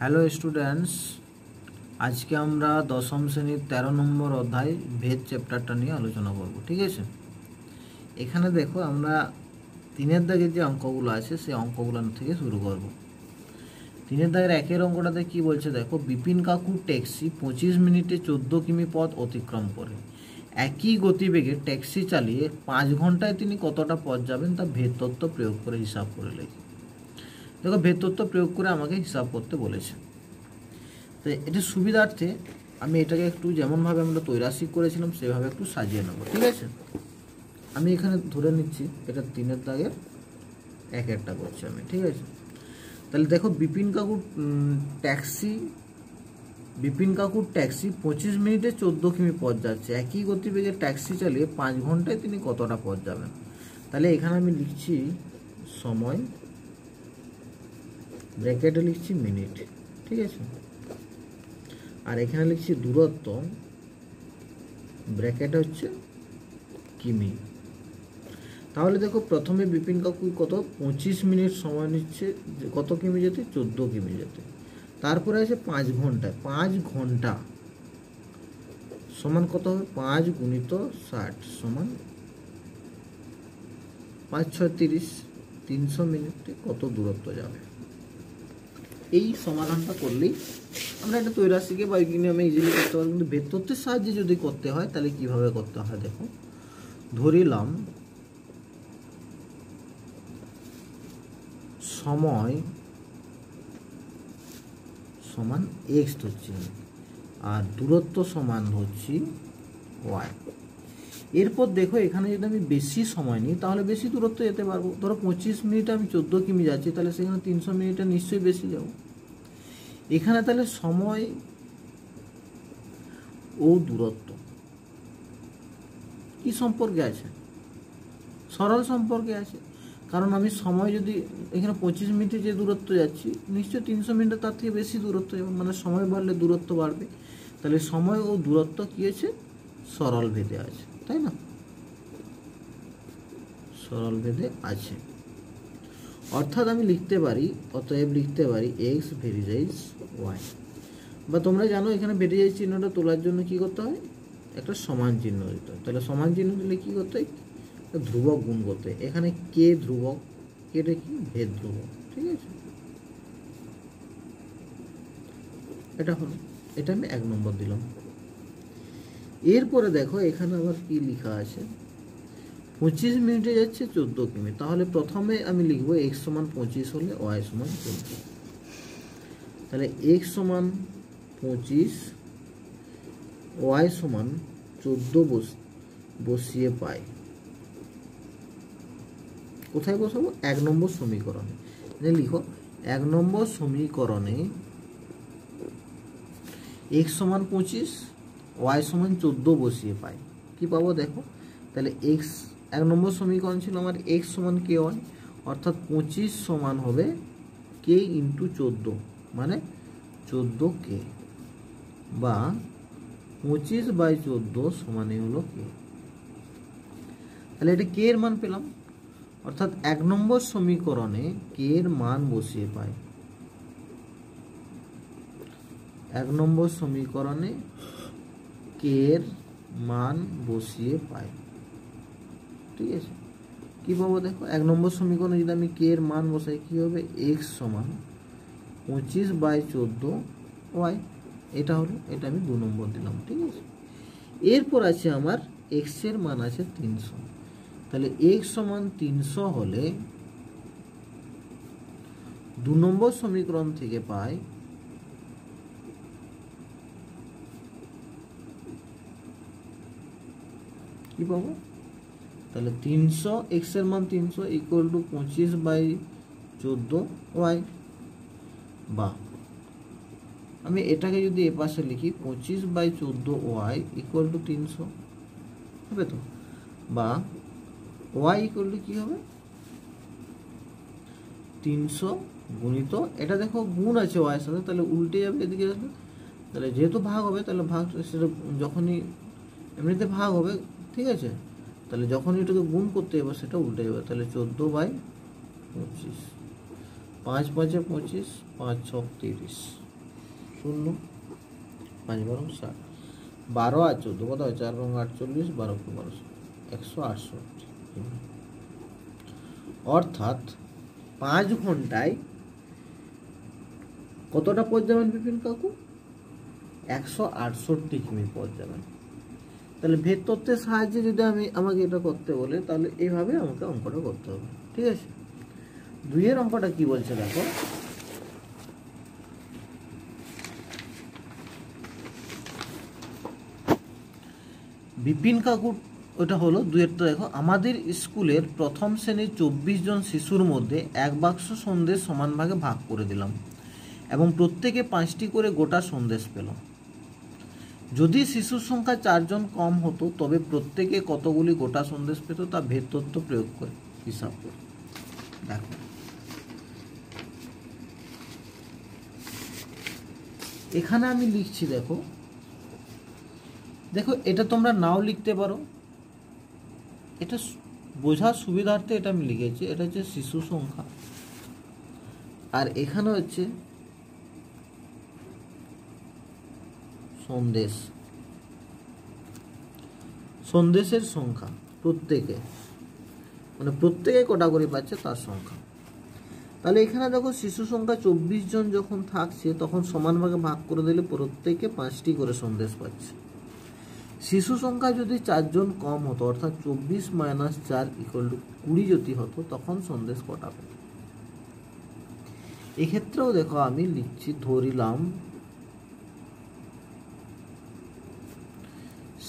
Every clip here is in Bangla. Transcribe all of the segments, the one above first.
হ্যালো স্টুডেন্টস, আজকে আমরা দশম শ্রেণীর 13 নম্বর অধ্যায় ভেদ চ্যাপ্টারটা নিয়ে আলোচনা করব। ঠিক আছে, এখানে দেখো আমরা 3-এর দাগের যে অঙ্কগুলো আছে সেই অঙ্কগুলো থেকে শুরু করব। 3-এর দাগের 1-এর অঙ্কটাতে কি বলছে দেখো, বিপিন কাকুর ট্যাক্সি 25 মিনিটে 14 কিমি পথ অতিক্রম করে। একই গতিবেগে ট্যাক্সি চালিয়ে 5 ঘন্টায় তিনি কতটা পথ যাবেন তা ভেদ তত্ত্ব প্রয়োগ করে হিসাব করে লেখে। দেখো, ভেদ তত্ত্ব প্রয়োগ করে আমাকে হিসাব করতে বলেছে। তো এটা সুবিধার্থে আমি এটাকে একটু যেমনভাবে আমরা তৈরাসিক করেছিলাম সেভাবে একটু সাজিয়ে নেব। ঠিক আছে, আমি এখানে ধরে নিচ্ছি এটা 3-এর দাগের 1-1টা করছি আমি। ঠিক আছে, তাহলে দেখো বিপিন কাকুর ট্যাক্সি 25 মিনিটে 14 কিমি পথ যাচ্ছে। একই গতিবেগে ট্যাক্সি চালিয়ে 5 ঘন্টায় তিনি কতটা পথ যাবেন। তাহলে এখানে আমি লিখছি সময়, ব্র্যাকেটে লিখছি মিনিট। ঠিক আছে, আর এখানে লিখছি দূরত্ব, ব্র্যাকেট হচ্ছে কিমি। তাহলে দেখো প্রথমে বিপিন কাকু কত 25 মিনিট সময় নিচ্ছে কত কিমি যেতে, 14 কিমি যেতে। তারপরে আছে 5 ঘন্টায়, 5 ঘন্টা সমান কত হবে, 5 গুণিত 60 সমান 5 6 30, 300 মিনিটে কত দূরত্ব যাবে। এই সমাধানটা করলেই আমরা একটা তৈরাসিকে বা নিয়মে ইজিলি করতে পারবো। কিন্তু ভেদ তত্ত্বের সাহায্যে যদি করতে হয় তাহলে কিভাবে করতে হয় দেখো, ধরিলাম সময় সমান এক্স ধরছি আর দূরত্ব সমান ধরছি ওয়াই। এরপর দেখো এখানে যদি আমি বেশি সময় নিই তাহলে বেশি দূরত্ব যেতে পারবো। ধরো 25 মিনিটে আমি 14 কিমি যাচ্ছি, তাহলে সেখানে 300 মিনিটে নিশ্চয়ই বেশি যাব। এখানে তাহলে সময় ও দূরত্ব কি সম্পর্কে আছে, সরল সম্পর্কে আছে। কারণ আমি সময় যদি এখানে 25 মিনিটে যে দূরত্ব যাচ্ছি নিশ্চয়ই 300 মিনিটে তার থেকে বেশি দূরত্ব যাবে, মানে সময় বাড়লে দূরত্ব বাড়বে। তাহলে সময় ও দূরত্ব কি আছে, সরল ভেদে আছে, তাই না? সরল ভেদে আছে, অর্থাৎ আমি লিখতে পারি, অতএব লিখতে পারি এক্স ভেরিজাইজ ওয়াই। বা তোমরা জানো এখানে ভেরিজাইজ চিহ্নটা তোলার জন্য কি করতে হয়, একটা সমান চিহ্ন দিতে হয়। তাহলে সমান চিহ্ন দিলে কি করতে হয়, ধ্রুবক গুণ করতে হয়। এখানে কে ধ্রুবক, কেটা কি ভেদ ধ্রুবক। ঠিক আছে, এটা হলো, এটা আমি 1 নম্বর দিলাম। এরপরে দেখো এখানে আবার কি লেখা আছে, 25 মিনিটে যাচ্ছে 14 কিমি। তাহলে প্রথমে আমি লিখবো x সমান 25 হলে y সমান 14। তাহলে x সমান 25, y সমান 14 বসিয়ে পাই। কোথায় বসাবো, 1 নম্বর সমীকরণে। লিখো 1 নম্বর সমীকরণে x সমান 25, y সমান 14 বসিয়ে পাই। কি পাবো দেখো, তাহলে x 1 নম্বর সমীকরণ ছিল আমার x সমান k1, অর্থাৎ 25 সমান হবে k ইন্টু 14 মানে 14k, বা 25/14 সমানই হলো k। তাহলে এটা k এর মান পেলাম, অর্থাৎ 1 নম্বর সমীকরণে k এর মান বসিয়ে পাই। 1 নম্বর সমীকরণে k এর মান বসিয়ে পাই। ঠিক আছে, কি পাবো দেখো, 1 নম্বর সমীকরণে যদি আমি k এর মান বসাই কি হবে, x সমান 25/14 y। এটা হলো, এটা আমি 2 নম্বর দিলাম। ঠিক আছে, এরপর আছে আমার x এর মান আছে 300। তাহলে x সমান 300 হলে 2 নম্বর সমীকরণ থেকে পাই কি পাবো, তাহলে 300, x এর মান 300 ইকুয়াল টু 25/14 y। বা আমি এটাকে যদি এ পাশে লিখি 25/14 y ইকুয়াল টু 300 হবে তো, বা y ইকুয়াল টু কি হবে, 300 গুণিত, এটা দেখো গুণ আছে y এর সাথে, তাহলে উল্টে যাবে এদিকে আসবে। তাহলে যেহেতু ভাগ হবে তাহলে ভাগ সেটা যখনই এমনিতে ভাগ হবে, ঠিক আছে, তাহলে যখনই এটাকে গুণ করতে যাবে সেটা উল্টে যাবে। তাহলে 14/25, 5 5 25, 5 6 30। শূন্য, 5 বারং 60, 12 আর 14 কত হয়, 4 বারং 48, 12 × 12, 168। অর্থাৎ 5 ঘন্টায় কতটা পথ যাবেন বিপিন কাকু? 168 কিমি পথ যাবেন। তাহলে ভেদ তত্ত্বের সাহায্যে যদি আমাকে এটা করতে বলে, তাহলে এইভাবে আমাকে অঙ্কটা করতে হবে। ঠিক আছে, 2 এর অঙ্কটা কি বলছে দেখো। বিপিন কাকুর ওটা হলো 2 এরটা দেখো, আমাদের স্কুলের প্রথম শ্রেণীর 24 জন শিশুর মধ্যে 1 বাক্স সন্দেশ সমান ভাগে ভাগ করে দিলাম এবং প্রত্যেকে 5টি করে গোটা সন্দেশ পেল। যদি শিশুর সংখ্যা 4 জন কম হতো তবে প্রত্যেকে কতগুলি গোটা সন্দেশ পেত তা ভেদ তত্ত্ব প্রয়োগ করে হিসাব করে দেখো। এখানে আমি লিখছি দেখো, দেখো এটা তোমরা নাও লিখতে পারো, এটা বোঝার সুবিধার্থে এটা আমি লিখেছি। এটা হচ্ছে শিশু সংখ্যা, আর এখানে হচ্ছে সন্দেশ, সন্দেশের সংখ্যা প্রত্যেকে, মানে প্রত্যেকে কটা করে পাচ্ছে তার সংখ্যা। তাহলে এখানে দেখো শিশু সংখ্যা 24 জন যখন থাকছে তখন সমান ভাগে ভাগ করে দিলে প্রত্যেকে 5টি করে সন্দেশ পাচ্ছে। শিশু সংখ্যা যদি 4 জন কম হতো, অর্থাৎ 24 - 4 = 20 যদি হতো, তখন সন্দেশ কটা পেত। এক্ষেত্রেও দেখো আমি লিখছি, ধরিলাম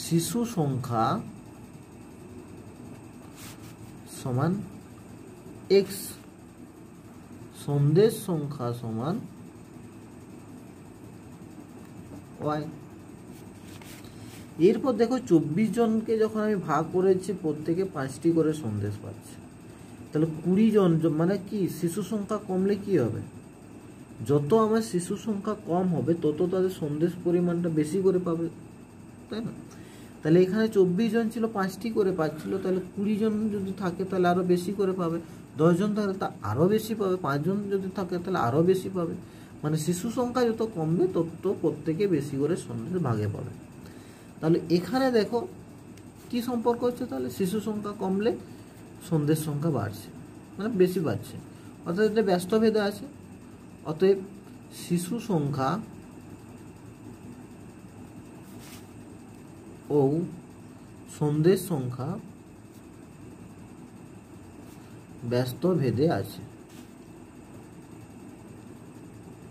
শিশু সংখ্যা সমান x, সন্দেশ সংখ্যা সমান y। এরপর দেখো 24 জনকে যখন আমি ভাগ করেছি প্রত্যেকে 5টি করে সন্দেশ পাচ্ছে, তাহলে 20 জন মানে কি, শিশু সংখ্যা কমলে কি হবে, যত আমার শিশু সংখ্যা কম হবে তত তাদের সন্দেশ পরিমাণটা বেশি করে পাবে, তাই না? তাহলে এখানে 24 জন ছিল, 5টি করে পাচ্ছিল, তাহলে 20 জন যদি থাকে তাহলে আরও বেশি করে পাবে, 10 জন থাকলে তা আরও বেশি পাবে, 5 জন যদি থাকে তাহলে আরও বেশি পাবে। মানে শিশু সংখ্যা যত কমবে তত প্রত্যেকে বেশি করে সন্দেশ ভাগে পাবে। তাহলে এখানে দেখো কি সম্পর্ক হচ্ছে, তাহলে শিশু সংখ্যা কমলে সন্দেশ সংখ্যা বাড়ছে, মানে বেশি বাড়ছে, অর্থাৎ এটা ব্যস্ত ভেদে আছে। অতএব শিশু সংখ্যা ও সন্দেশ সংখ্যা ব্যস্ত ভেদে আছে।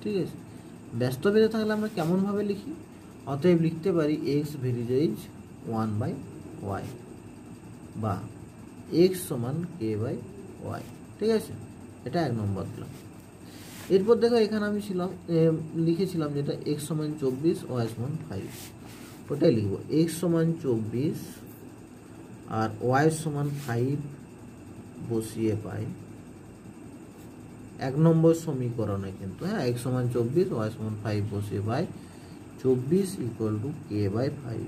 ঠিক আছে, ব্যস্ত ভেদে থাকলে আমরা কেমন ভাবে লিখি, অতএব লিখতে পারি x ভেরিজেজ 1/y বা x সমান k/y। ঠিক আছে, এটা 1 নম্বর দিলাম। এরপর দেখো এখানে আমি লিখেছিলাম যেটা x সমান 24, y সমান 5, ওটাই লিখবো। x সমান 24 আর y সমান 5 বসিয়ে পাই 1 নম্বর সমীকরণে, কিন্তু হ্যাঁ, x সমান 24, y সমান 5 বসিয়ে পাই 24 = k/5,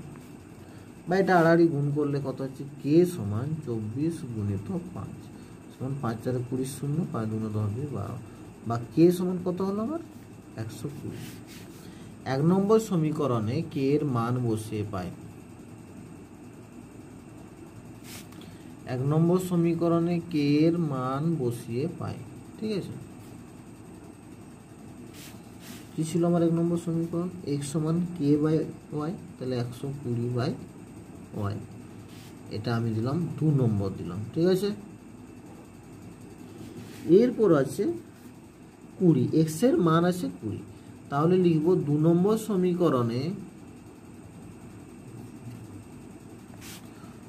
বা এটা আড়াআড়ি গুণ করলে কত হচ্ছে, k সমান 24 × 5 সমান 5 × 4 = 20, 5 × 2 = 10, 12, বা k সমান কত হলো আমার 120। 1 নম্বর সমীকরণে k এর মান বসিয়ে পাই, 1 নম্বর সমীকরণে k এর মান বসিয়ে পাই। ঠিক আছে, কি ছিল আমার 1 নম্বর সমীকরণ, x সমান k/y, তাহলে 120/y, এটা আমি দিলাম 2 নম্বর দিলাম। ঠিক আছে, এরপর আছে 20, x এর মান আছে 20, তাহলে লিখব 2 নম্বর সমীকরণে,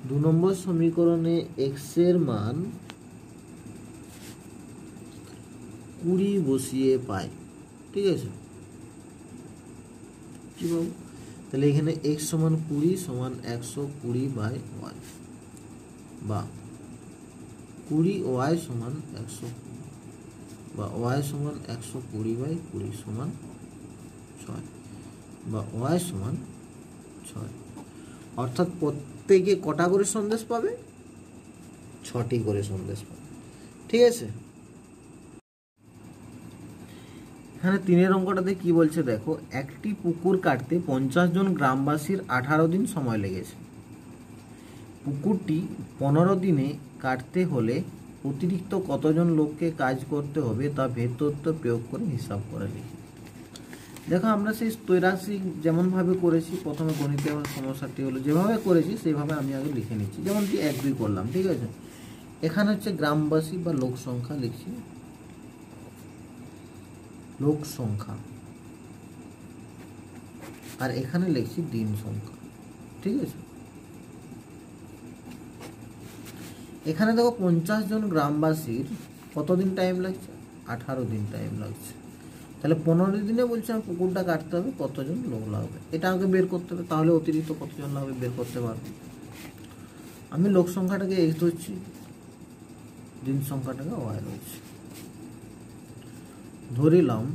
2 নম্বর সমীকরণে x এর মান 20 বসিয়ে পাই। ঠিক আছে, কি বলবো, তাহলে এখানে x সমান 20 সমান 120/y বা 20y সমান 120, বা y সমান 120/20 সমান 6, বা y সমান 6। অর্থাৎ প্রত্যেকে কটা করে সন্দেশ পাবে, 6টি করে সন্দেশ পাবে। ঠিক আছে, এখানে 3 অঙ্কটাতে কি বলছে দেখো, একটি পুকুর কাটতে 50 জন গ্রামবাসীর 18 দিন সময় লেগেছে। পুকুরটি 15 দিনে কাটতে হলে অতিরিক্ত কতজন লোককে কাজ করতে হবে তা ভেদ তত্ত্ব প্রয়োগ করে হিসাব করে লিখি। দেখো আমরা সেই ত্রৈরাশিক যেমনভাবে করেছি, প্রথমে গণিতে আমার সমস্যাটি হলো যেভাবে করেছি সেইভাবে আমি আগে লিখে নিচ্ছি, যেমন কি 1 2 করলাম, ঠিক আছে। এখানে হচ্ছে গ্রামবাসী বা লোক সংখ্যা লিখছি, লোক সংখ্যা, আর এখানে লিখছি দিন সংখ্যা, ঠিক আছে। এখানে দেখো 50 জন গ্রামবাসীর কতদিন টাইম লাগছে, 18 দিন টাইম লাগছে। তাহলে 15 দিনে বলছে আমার পুকুরটা কাটতে হবে, কতজন লোক লাগবে এটা আগে বের করতে হবে, তাহলে অতিরিক্ত কতজন লাগবে বের করতে পারবো। আমি লোক সংখ্যাটাকে x ধরছি, দিন সংখ্যাটাকে y ধরছি। ধরিলাম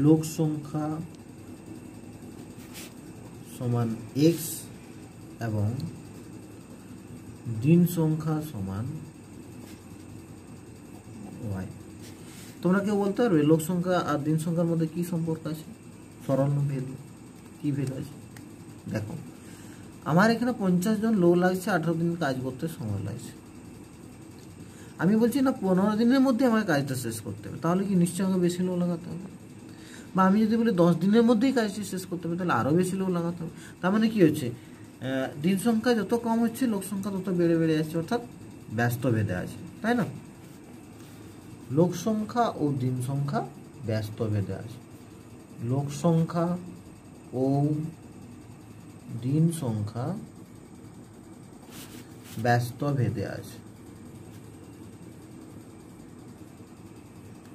লোক সংখ্যা সমান x এবং দিন সংখ্যা সমান y। তোমরা কেউ বলতে পারবে লোক সংখ্যা আর দিন সংখ্যার মধ্যে কি সম্পর্ক আছে, সরল ভেদ, কি ভেদ আছে? দেখো আমার এখানে 50 জন লোক লাগছে, 18 দিন কাজ করতে সময় লাগছে। আমি বলছি না 15 দিনের মধ্যে আমার কাজটা শেষ করতে হবে, তাহলে কি নিশ্চয়ই আমাকে বেশি লোক লাগাতে হবে। বা আমি যদি বলি 10 দিনের মধ্যেই কাজটি শেষ করতে হবে, তাহলে আরও বেশি লোক লাগাতে হবে। তার মানে কি হচ্ছে, দিন সংখ্যা যত কম হচ্ছে লোক সংখ্যা তত বেড়ে বেড়ে যাচ্ছে, অর্থাৎ ব্যস্ত ভেদে আছে, তাই না? লোক সংখ্যা ও দিন সংখ্যা ব্যস্ত ভেদে আছে, লোক সংখ্যা ও দিন সংখ্যা ব্যস্ত ভেদে আছে,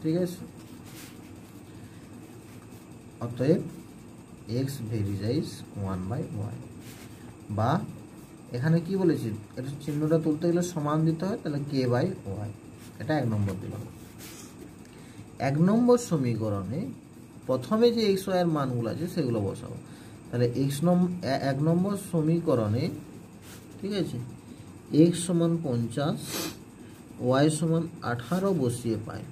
ঠিক আছে। অতএব x ভেরিজাইজ 1/y, বা এখানে কি বলেছি, এটা চিহ্নটা তুলতে গেলে সমান দিতে হয়, তাহলে k/y, এটা 1 নম্বর দিলাম। 1 নম্বর সমীকরণে প্রথমে যে x y এর মানগুলো আছে সেগুলো বসাবো। তাহলে 1 নম্বর সমীকরণে, ঠিক আছে, x সমান 50, y সমান 18 বসিয়ে পাই,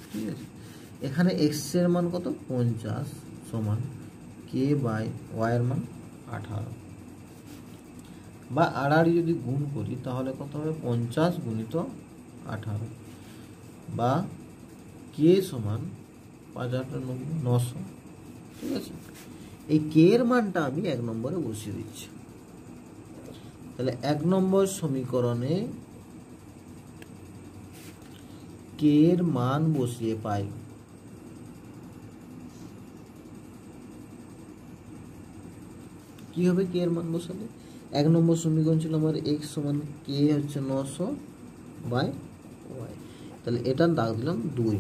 ঠিক আছে। এখানে x এর মান কত, 50 সমান k/y এর মান 18, বা আড়াআড়ি যদি গুণ করি তাহলে কত হবে, 50 গুণিত 18, বা k সমান 5 8 900, ঠিক আছে। এই k এর মানটা আমি 1 নম্বরে বসিয়ে দিচ্ছি। তাহলে 1 নম্বর সমীকরণে k এর মান বসিয়ে পাই, কি হবে k এর মান বসালে? 1 নম্বর সমীকরণ ছিল আমার x সমান k হচ্ছে 900/y, তাহলে এটার দাগ দিলাম 2।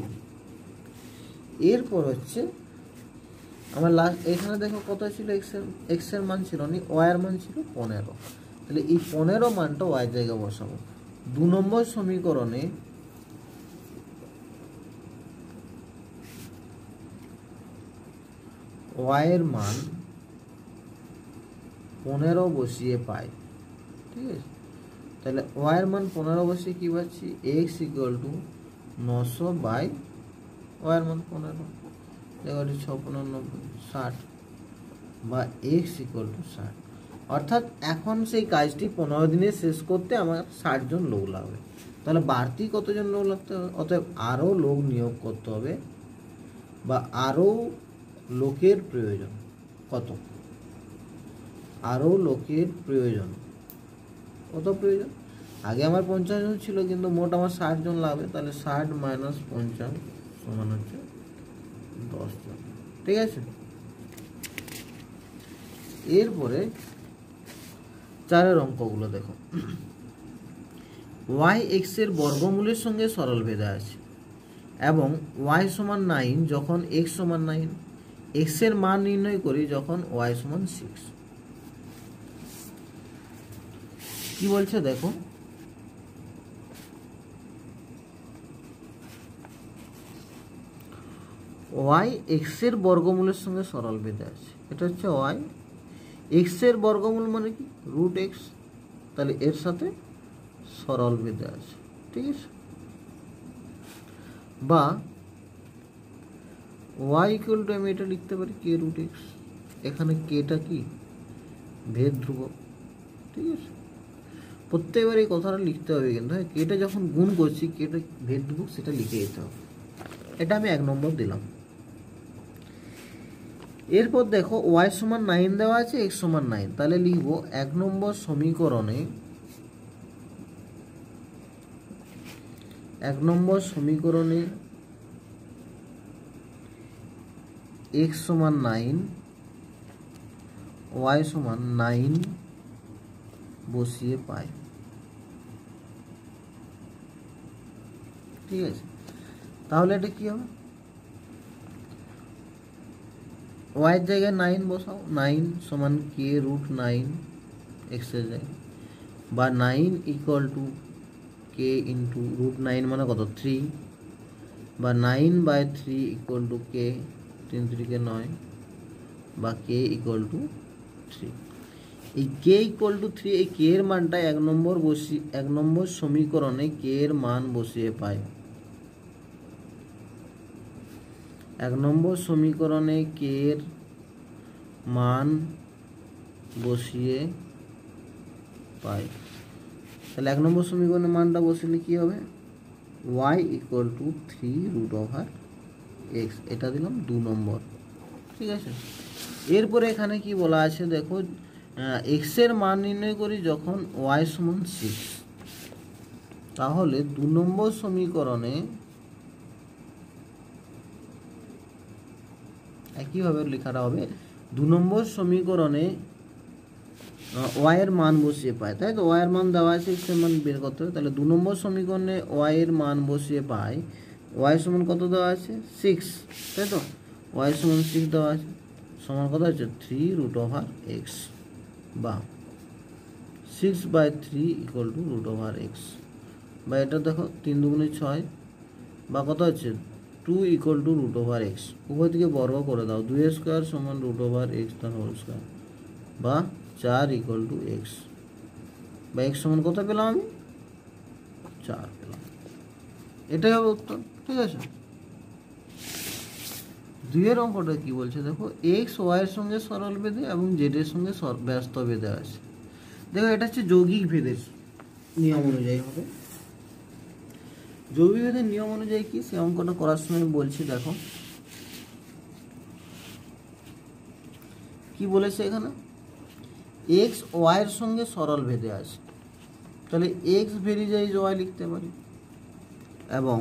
এরপর হচ্ছে আমার লাস্ট, এখানে দেখো কত ছিল, x এর মান ছিল না, y এর মান ছিল 15, তাহলে এই 15 মানটা y জায়গায় বসাবো। 2 নম্বর সমীকরণে y এর মান 15 বসিয়ে পাই, ঠিক আছে। তাহলে y এর মান 15 বসিয়ে কি পাচ্ছি, x = 900/y এর মান 15, 6 15 60, বা x = 60। অর্থাৎ এখন সেই কাজটি 15 দিনে শেষ করতে আমার 60 জন লোক লাগবে। তাহলে বাড়তি কতজন লোক লাগতে হবে, অতএব আরও লোক নিয়োগ করতে হবে, বা আরও লোকের প্রয়োজন। কত, আরও লোকের প্রয়োজন, কত প্রয়োজন? আগে আমার 50 জন ছিল, কিন্তু মোট আমার 60 জন লাগবে, তাহলে 60 - 50 সমান হচ্ছে 10 জন, ঠিক আছে। এরপরে 4 অঙ্কগুলো দেখো, y x এর বর্গমূলের সঙ্গে সরল ভেদে আছে এবং y সমান 9 যখন x সমান 9, x এর মান নির্ণয় করি যখন y সমান 6। কি বলছে দেখো, y x এর বর্গমূলের সঙ্গে সরল ভেদে আছে, এটা হচ্ছে y, x এর বর্গমূল মানে কি, √x, তাহলে এর সাথে সরল বেঁধে আছে, ঠিক আছে। বা y ইকুয়াল টু আমি এটা লিখতে পারি কে রুট এক্স, এখানে কেটা কি ভেদ ধ্রুবক, ঠিক আছে। প্রত্যেকবার এই কথাটা লিখতে হবে কিন্তু, হ্যাঁ, কেটা যখন গুণ করছি কেটা ভেদ ধ্রুবক সেটা লিখে যেতে হবে। এটা আমি 1 নম্বর দিলাম। এরপর দেখো y সমান 9 দেওয়া আছে, x সমান 9, তাহলে লিখবো 1 নম্বর সমীকরণে 1 নম্বর সমীকরণে x সমান 9, y সমান 9 বসিয়ে পাই, ঠিক আছে। তাহলে এটা কি হবে, y এর জায়গায় 9 বসাও, 9 সমান কে রুট 9 এক্স এর জায়গায়, বা 9 equal to k into root 9 মানে কত 3, বা 9/3 ইকুয়াল টু কে, 3 3 কে 9, বা কে ইকুয়াল টু 3। এই কে ইকুয়াল টু 3, এই কে এর মানটা 1 নম্বর সমীকরণে কে এর মান বসিয়ে পাই। 1 নম্বর সমীকরণে কে এর মান বসিয়ে পাই। তাহলে 1 নম্বর সমীকরণের মানটা বসিলে কি হবে, y equal to 3 root over x, এটা দিলাম 2 নম্বর, ঠিক আছে। এরপরে এখানে কি বলা আছে দেখো, এক্স এর মান নির্ণয় করি যখন y সমান 6, তাহলে 2 নম্বর সমীকরণে একইভাবে লেখাটা হবে, 2 নম্বর সমীকরণে y এর মান বসিয়ে পাই, তাই তো। y এর মান দেওয়া আছে, x এর মান বের করতে হবে, তাহলে 2 নম্বর সমীকরণে y এর মান বসিয়ে পাই, y সমান কত দেওয়া আছে 6, তাই তো। y সমান 6 দেওয়া আছে, সমান কত আছে 3 রুট ওভার এক্স, বা 6/3 equal to root over x, বা এটা দেখো 3 দুগুণে 6, বা কত আছে 2 equal to root over x, উভয় দিকে বর্গ করে দাও, 2 স্কোয়ার সমান রুট ওভার এক্স তার হোল স্কোয়ার, বা 4 ইকুয়াল টু এক্স, বা এক্স সমান কত পেলাম আমি 4 পেলাম। এটাই হবে উত্তর, ঠিক আছে। 2 এর অঙ্কটা কি বলছে দেখো, এক্স ওয়াই এর সঙ্গে সরল বেঁধে এবং জেড এর সঙ্গে ব্যস্ত বেঁধে আছে। দেখো এটা হচ্ছে যৌগিক ভেদের নিয়ম অনুযায়ী হবে। যৌগিক ভেদের নিয়ম অনুযায়ী কি, সে অঙ্কটা করার সময় বলছি দেখো কি বলেছে এখানে, এক্স ওয়াই এর সঙ্গে সরল ভেদে আছে, তাহলে এক্স ভেরিজাইজ ওয়াই লিখতে পারি, এবং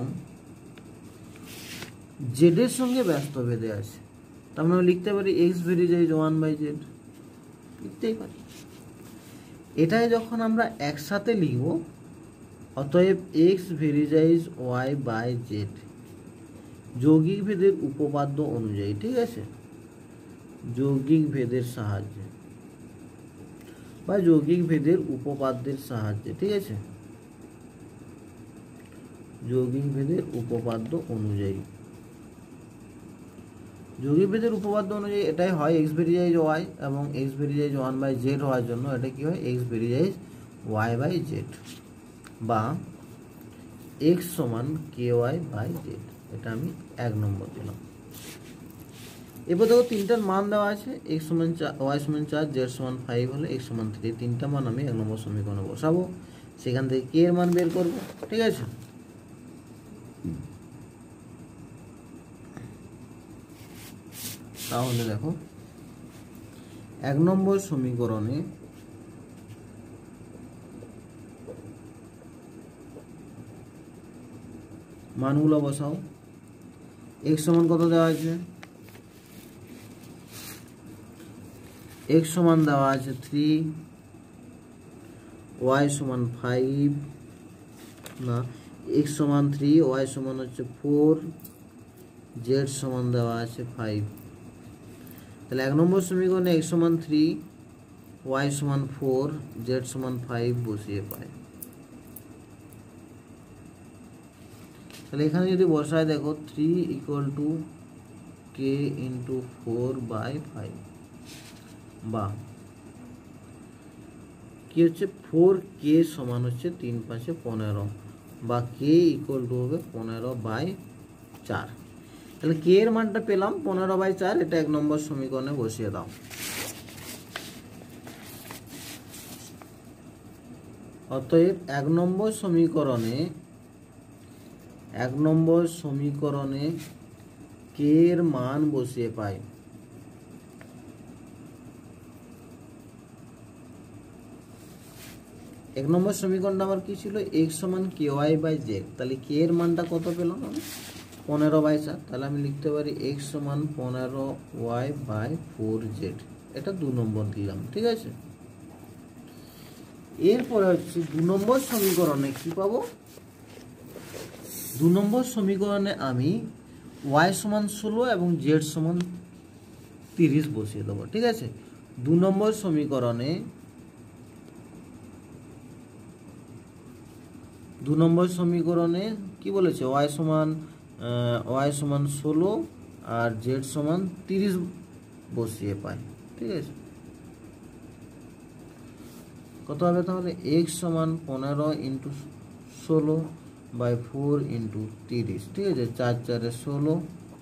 জেড এর সঙ্গে ব্যস্ত ভেদে আছে, তার মানে লিখতে পারি এক্স ভেরিজাইজ 1/z, লিখতেই পারি। এটাই যখন আমরা একসাথে লিখব, অতএব এক্স ভেরিজাইজ ওয়াই বাই জেড যৌগিক ভেদের উপপাদ্য অনুযায়ী, ঠিক আছে, যৌগিক ভেদের সাহায্যে বা যৌগিক ভেদের উপপাদ্যের সাহায্যে, ঠিক আছে, যৌগিক ভেদের উপপাদ্য অনুযায়ী। যৌগিক ভেদের উপপাদ্য অনুযায়ী এটাই হয় এক্স ভেরিজাইজ ওয়াই, এবং এক্স ভেরিজাইজ 1/z হওয়ার জন্য এটা কি হয় এক্স ভেরিজাইজ ওয়াই বাই জেড, বা এক্স সমান কে ওয়াই বাই জেড, এটা আমি 1 নম্বর দিলাম। এবার দেখো 3টার মান দেওয়া আছে, এক্স সমান 4, ওয়াই সমান 4, জেড সমান 5 হলে এক্স সমান 3, 3টা মান আমি 1 নম্বর সমীকরণে বসাবো, সেখান থেকে কে এর মান বের করবো, ঠিক আছে। তাহলে দেখো 1 নম্বর সমীকরণে মানগুলো বসাও। x সমান কত দেওয়া আছে, x সমান দেওয়া আছে 3, y সমান 5, না x সমান 3, y সমান হচ্ছে 4, z সমান দেওয়া আছে 5। তাহলে 1 নম্বর সমীকরণে x সমান 3, y সমান 4, z সমান 5 বসিয়ে পাই। তাহলে এখানে যদি বসায় দেখো 3 ইকুয়াল টু কে ইন্টু 4/5, বা কি হচ্ছে 4k সমান হচ্ছে 3 5 15 বা k ইকুয়াল টু হবে 15/4। তাহলে k এর মানটা পেলাম 15/4, এটা 1 নম্বর সমীকরণে বসিয়ে দাও। অতএব 1 নম্বর সমীকরণে k এর মান বসিয়ে পাই। এক নম্বর সমীকরণটা আমার কি ছিল, x সমান ky/z। তাহলে k এর মানটা কত পেলাম আমি 15/4। তাহলে আমি লিখতে পারি x সমান 15y/4z। এটা 2 নম্বর দিলাম, ঠিক আছে। এরপরে হচ্ছে 2 নম্বর সমীকরণে কি পাবো, 2 নম্বর সমীকরণে আমি y সমান 16 এবং z সমান 30 বসিয়ে দেবো, ঠিক আছে। 2 নম্বর সমীকরণে কি বলেছে, y সমান 16 আর z সমান 30 বসিয়ে পাই, ঠিক আছে। কত হবে তাহলে, x সমান 15 × 16/4 × 30, ঠিক আছে। 4 4 16,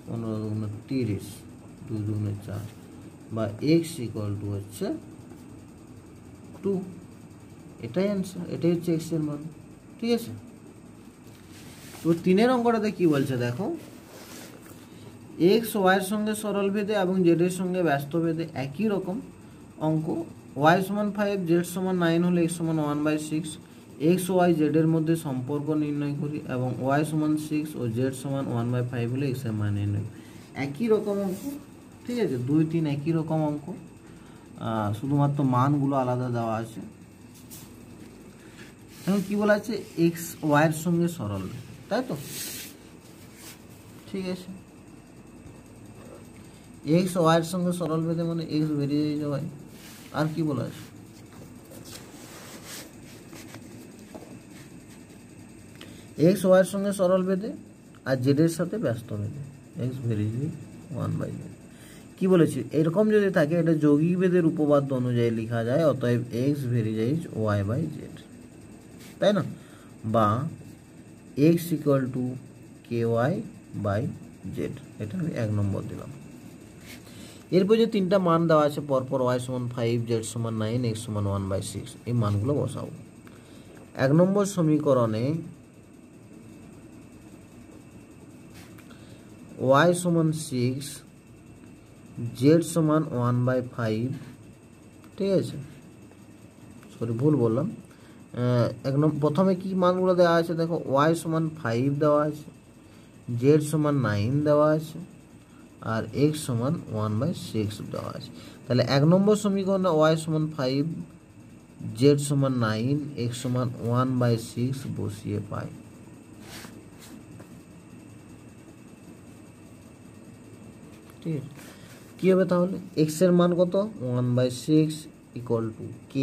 15 2 30, 2 2 4, বা x ইকুয়াল টু হচ্ছে 2। এটাই অ্যান্সার, এটাই হচ্ছে x এর মান, ঠিক আছে। তো 3 অঙ্কটাতে কি বলছে দেখো, x y এর সঙ্গে সরল ভেদে এবং z এর সঙ্গে ব্যস্ত ভেদে একই রকম অঙ্ক। y সমান 5, z সমান 9 হলে x সমান 1/6, x y z এর মধ্যে সম্পর্ক নির্ণয় করি এবং y সমান 6 ও z সমান 1/5 হলে x এর মান নির্ণয় করি। একই রকম অঙ্ক, ঠিক আছে। 2 3 একই রকম অঙ্ক, শুধুমাত্র মানগুলো আলাদা দেওয়া আছে। এখন কি বলা আছে, x y এর সঙ্গে সরল, তাই তো, ঠিক আছে। x y এর সঙ্গে সরল ভেদে মানে x বেরিয়ে যাবে। আর কি বলা আছে, x y এর সঙ্গে সরল ভেদে আর z এর সাথে ব্যস্ত ভেদে x বেরিয়ে যাবে 1/z। কি বলেছি, এরকম যদি থাকে এটা যৌগিক ভেদের উপপাদ্য অনুযায়ী লেখা যায়। অতএব x বেরিয়ে যায় y/z, তাই না, বা x ইকুয়াল টু ky/z। এটা আমি 1 নম্বর দিলাম। এরপর যে 3টা মান দেওয়া আছে পরপর, y সমান 5, z সমান 9, x সমান 1/6, এই মানগুলো বসাবো। 1 নম্বর সমীকরণে y সমান 6, z সমান 1/5, ঠিক আছে। সরি, ভুল বললাম। প্রথমে কি মানগুলো দেওয়া আছে দেখো, y সমান 5 দেওয়া আছে, z সমান 9 দেওয়া আছে, আর x সমান 1/6 দেওয়া আছে। তাহলে 1 নম্বর সমীকরণে y সমান 5, z সমান 9, x সমান 1/6 বসিয়ে পাই, ঠিক আছে। কি হবে তাহলে, x এর মান কত 1/6 equal to k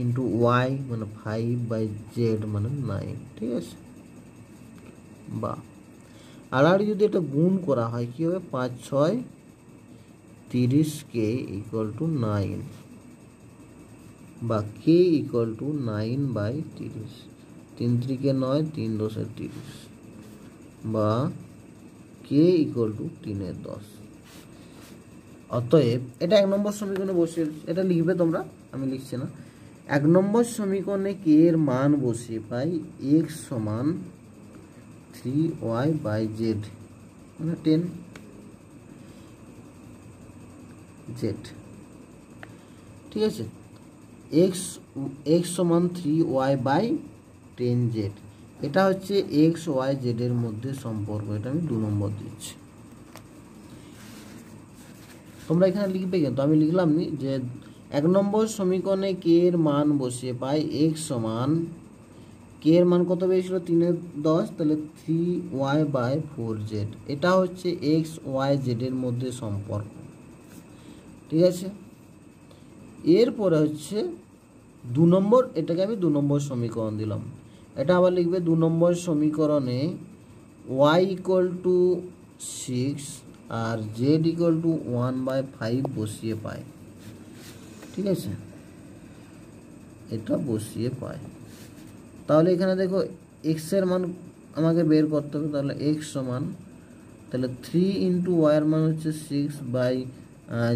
into y মানে 5/z মানে 9, ঠিক আছে। বা আর যদি এটা গুণ করা হয় কি হবে, 5 6 30k ইকুয়াল টু 9, বা k ইকুয়াল টু 9/30, 3 3 9, 3 10 30, বা k ইকুয়াল টু 3 10। অতএব এটা 1 নম্বর সমীকরণে বসিয়ে, এটা লিখবে তোমরা, আমি লিখছি না। 1 নম্বর সমীকরণে k এর মান বসিয়ে পাই x সমান 3y/z মানে 10z, ঠিক আছে। x সমান 3y/10z, এটা হচ্ছে x y z এর মধ্যে সম্পর্ক। এটা আমি 2 নম্বর দিচ্ছি, তোমরা এখানে লিখবে, কিন্তু আমি লিখলাম নি যে 1 নম্বর সমীকরণে k এর মান বসিয়ে পাই x সমান, k এর মান কত পেয়েছিল 3/10, তাহলে 3y/4z। এটা হচ্ছে x y z এর মধ্যে সম্পর্ক, ঠিক আছে। এরপরে হচ্ছে 2 নম্বর, এটাকে আমি 2 নম্বর সমীকরণ দিলাম। এটা আবার লিখবে 2 নম্বর সমীকরণে y ইকুয়াল টু 6 আর z ইকুয়াল টু 1/5 বসিয়ে পাই, ঠিক আছে। এটা বসিয়ে পাই। তাহলে এখানে দেখো এক্সের মান আমাকে বের করতে হবে। তাহলে এক্স সমান, তাহলে 3 ইন্টু ওয়াইয়ের মান হচ্ছে 6 বাই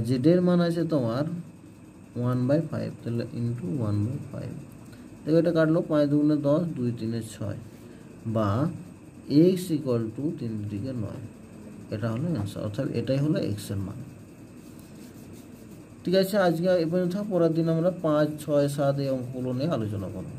জেডের মান আছে তোমার 1/5, তাহলে ইন্টু 1/5। দেখো এটা কাটলো, 5 দুগুণে 10, 2 3 6, বা এক্স ইকুয়াল টু 3 দিকে 9। এটা হলো অ্যান্সার, অর্থাৎ এটাই হলো এক্সের মান। ঠিক আছে, আজকে এ পর্যন্ত। পরের দিন আমরা 5, 6, 7 এই অঙ্কগুলো নিয়ে আলোচনা করব।